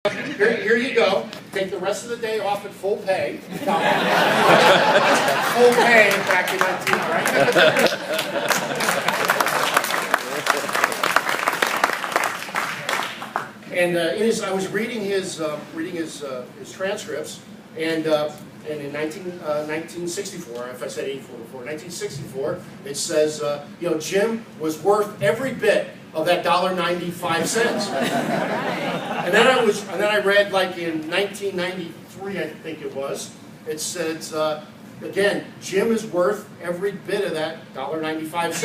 Here you go. Take the rest of the day off at full pay. Full pay back in 19, right? And I was reading his transcripts, and in 1964, if I said 84 before, 1964, it says, Jim was worth every bit of that $1.95. And then I read, like in 1993, I think it was, it says, again, Jim is worth every bit of that $1.95.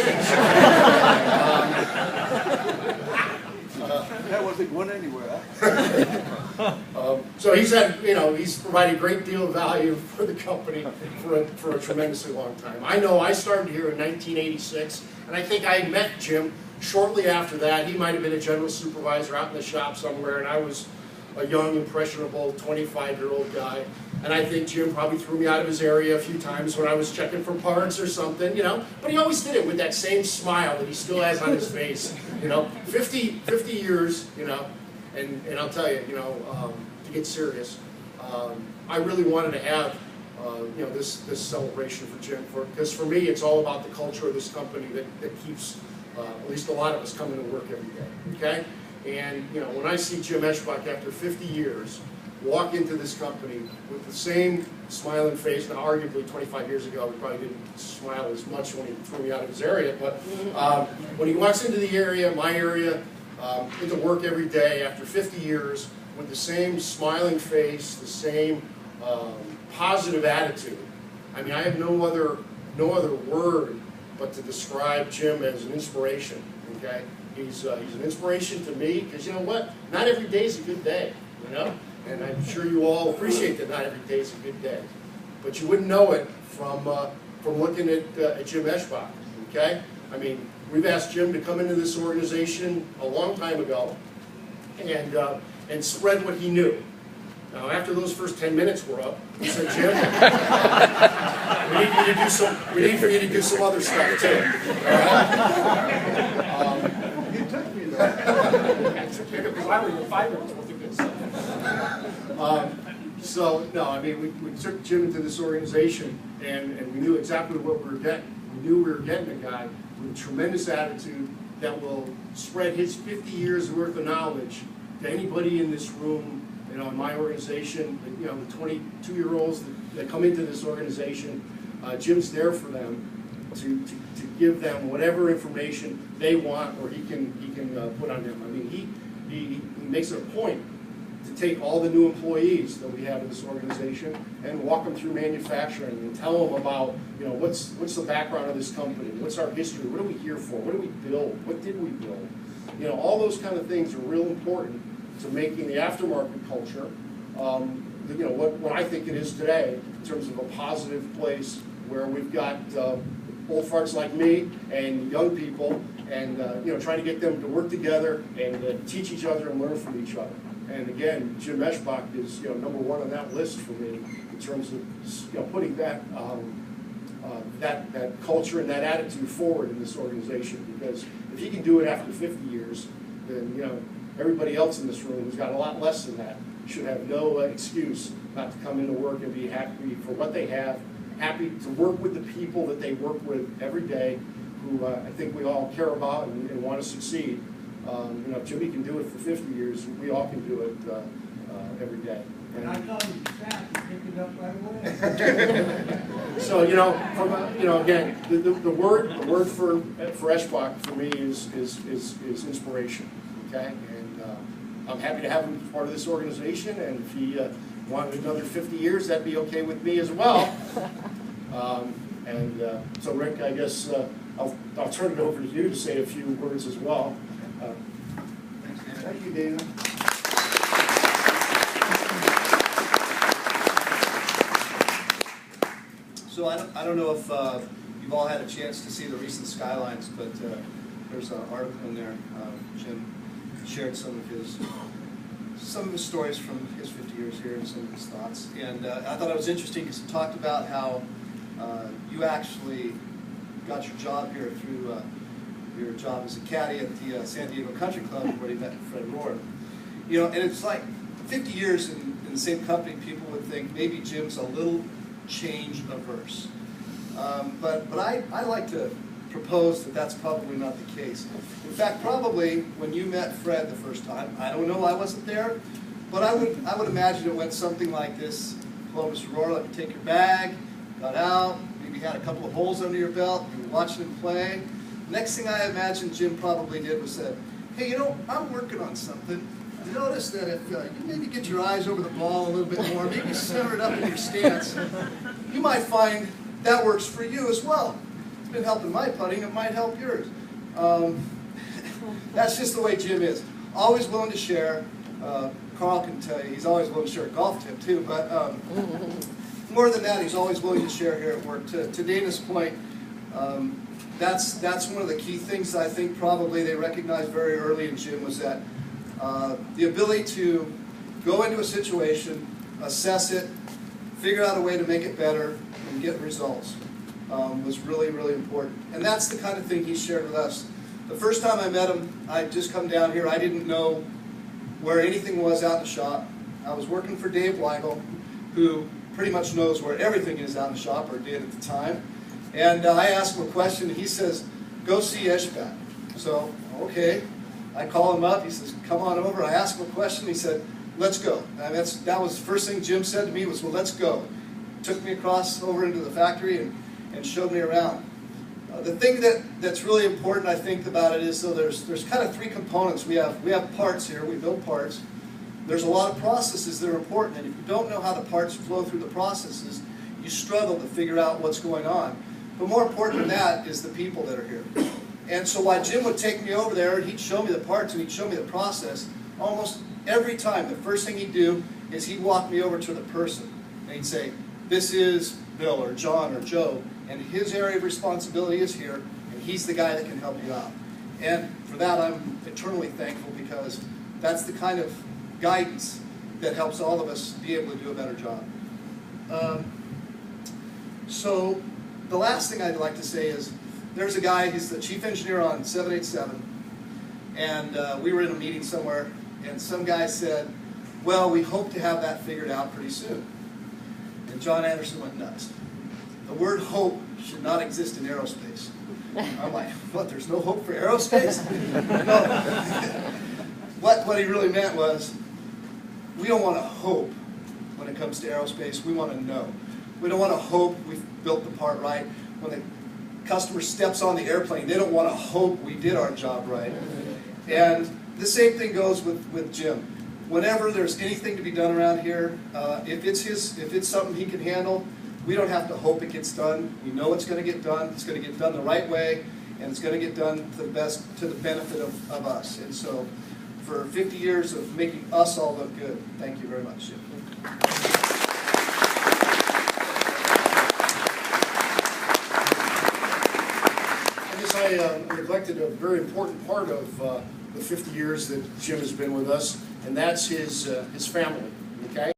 That wasn't going anywhere. So he's had, he's provided a great deal of value for the company for a tremendously long time. I know I started here in 1986, and I think I met Jim shortly after that. He might have been a general supervisor out in the shop somewhere, and I was a young, impressionable 25-year-old guy. And I think Jim probably threw me out of his area a few times when I was checking for parts or something, But he always did it with that same smile that he still has on his face, 50 years, and I'll tell you, to get serious, I really wanted to have, this celebration for Jim, because for me, it's all about the culture of this company that keeps at least a lot of us coming to work every day, okay? And, when I see Jim Eschbach after 50 years walk into this company with the same smiling face, now arguably 25 years ago, he probably didn't smile as much when he threw me out of his area, but when he walks into the area, my area, into work every day after 50 years with the same smiling face, the same positive attitude, I mean, I have no other word but to describe Jim as an inspiration, okay? He's an inspiration to me, because you know what? Not every day is a good day, And I'm sure you all appreciate that not every day is a good day. But you wouldn't know it from looking at Jim Eschbach, okay? I mean, we've asked Jim to come into this organization a long time ago and spread what he knew. Now, after those first 10 minutes were up, he said, Jim, we need for you to do some other stuff too. You took me there. It took me 5 minutes worth of good stuff. So, no, I mean, we took Jim into this organization, and we knew exactly what we were getting. We knew we were getting a guy with a tremendous attitude that will spread his 50 years worth of knowledge to anybody in this room, in my organization, the 22-year-olds that come into this organization. Jim's there for them to give them whatever information they want, or he can put on them. I mean, he makes it a point to take all the new employees that we have in this organization and walk them through manufacturing and tell them about, what's the background of this company, what's our history, what are we here for, what do we build, what did we build? All those kind of things are real important to making the aftermarket culture, what I think it is today, in terms of a positive place where we've got old farts like me and young people, and trying to get them to work together and teach each other and learn from each other. And again, Jim Eschbach is number one on that list for me in terms of putting that that culture and that attitude forward in this organization. Because if he can do it after 50 years, then everybody else in this room who's got a lot less than that should have no excuse not to come into work and be happy for what they have, happy to work with the people that they work with every day, who I think we all care about and want to succeed. If Jimmy can do it for 50 years, we all can do it every day. And I know he's fat, you pick it up right away. So again, the word for Eschbach for me is inspiration. Okay, and I'm happy to have him as part of this organization. And if he wanted another 50 years, that'd be okay with me as well. So Rick, I guess I'll turn it over to you to say a few words as well. Thank you, Dana. So I don't know if you've all had a chance to see the recent Skylines, but there's an article in there. Jim shared some of his stories from his 50 years here and some of his thoughts. And I thought it was interesting because he talked about how you actually got your job here through your job as a caddy at the San Diego Country Club, where he met Fred Rohr. And it's like 50 years in the same company, people would think maybe Jim's a little change averse. But I like to propose that that's probably not the case. In fact, probably when you met Fred the first time, I don't know, I wasn't there, but I would imagine it went something like this. Hello, Mr. Rohr, let me take your bag, got out, maybe had a couple of holes under your belt, you were watching him play. Next thing I imagine Jim probably did was said, hey, you know, I'm working on something. I noticed that if you maybe get your eyes over the ball a little bit more, maybe center it up in your stance, you might find that works for you as well. It's been helping my putting, it might help yours. That's just the way Jim is. Always willing to share. Carl can tell you, he's always willing to share a golf tip too, but more than that, he's always willing to share here at work. To Dana's point, that's one of the key things I think probably they recognized very early in Jim was that the ability to go into a situation, assess it, figure out a way to make it better, and get results was really, really important. And that's the kind of thing he shared with us. The first time I met him, I'd just come down here. I didn't know where anything was out in the shop. I was working for Dave Weigel, who pretty much knows where everything is out in the shop, or did at the time. And I asked him a question, and he says, go see Eshbat. So, okay. I call him up, he says, come on over. I asked him a question, he said, let's go. And that was the first thing Jim said to me was, well, let's go. Took me across over into the factory and showed me around. The thing that's really important, I think, about it is, so there's kind of three components. We have parts here, we build parts. There's a lot of processes that are important, and if you don't know how the parts flow through the processes, you struggle to figure out what's going on. But more important than that is the people that are here. And so while Jim would take me over there and he'd show me the parts and he'd show me the process, almost every time the first thing he'd do is he'd walk me over to the person. And he'd say, this is Bill or John or Joe, and his area of responsibility is here, and he's the guy that can help you out. And for that I'm eternally thankful, because that's the kind of guidance that helps all of us be able to do a better job. So the last thing I'd like to say is, there's a guy, he's the chief engineer on 787, and we were in a meeting somewhere, and some guy said, well, we hope to have that figured out pretty soon. And John Anderson went nuts. The word hope should not exist in aerospace. I'm like, what, there's no hope for aerospace? No. What he really meant was, we don't want to hope when it comes to aerospace, we want to know. We don't want to hope we've built the part right. When the customer steps on the airplane, they don't want to hope we did our job right. And the same thing goes with Jim. Whenever there's anything to be done around here, if it's something he can handle, we don't have to hope it gets done. We know it's going to get done. It's going to get done the right way, and it's going to get done to the benefit of us. And so, for 50 years of making us all look good, thank you very much, Jim. I neglected a very important part of the 50 years that Jim has been with us, and that's his family. Okay.